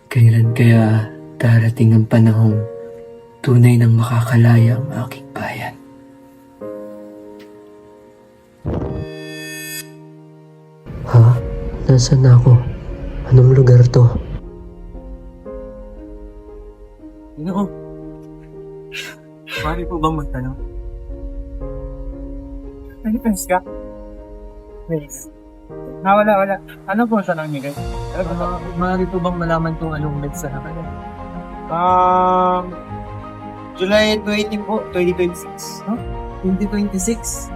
Kailan kaya darating ang panahong tunay nang makakalaya ang aking bayan? Ha? Nasaan na ako? Anong lugar to? Ano? Pari po bang magtanong? Nag-defense ka? Yes. Wala. Ano po siya nangyay? Maaari po bang malaman kung anong medsa na kanya? July 20 po, 2026. Huh? 2026?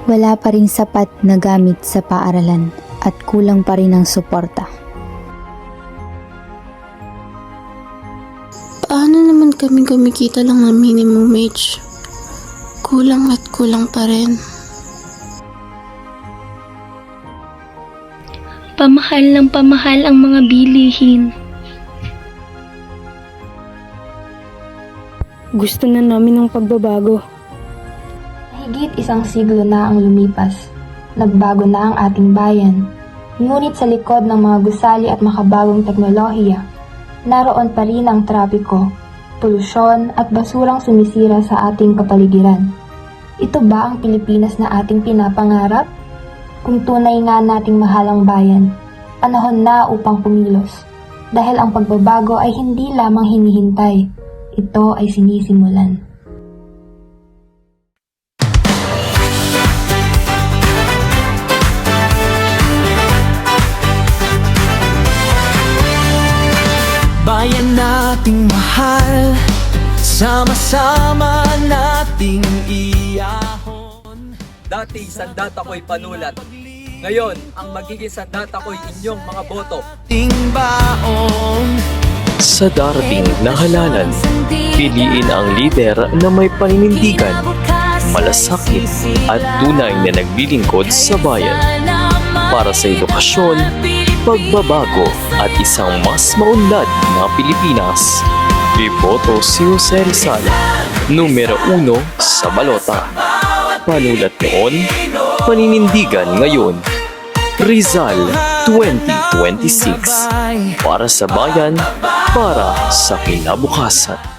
Wala pa rin sapat na gamit sa paaralan at kulang pa rin ang suporta. Paano naman kami kumikita lang ng minimum wage? Kulang at kulang pa rin. Pamahal ng pamahal ang mga bilihin. Gusto na namin ng pagbabago. Higit isang siglo na ang lumipas. Nagbago na ang ating bayan. Ngunit sa likod ng mga gusali at makabagong teknolohiya, naroon pa rin ang trapiko, polusyon at basurang sumisira sa ating kapaligiran. Ito ba ang Pilipinas na ating pinapangarap? Kung tunay nga nating mahal ang bayan, panahon na upang kumilos. Dahil ang pagbabago ay hindi lamang hinihintay, ito ay sinisimulan. Bayan nating mahal, sama-sama nating iahon. Dati sandata ko'y panulat, ngayon ang magiging sandata ko'y inyong mga boto. Baon. Sa darating na halalan, piliin ang lider na may paninindigan, malasakit at tunay na naglilingkod sa bayan. Para sa edukasyon, pagbabago at isang mas maunlad na Pilipinas. Iboto si Jose Rizal, numero 1 sa balota. Panulat noon, paninindigan ngayon. Rizal 2026. Para sa bayan, para sa kinabukasan.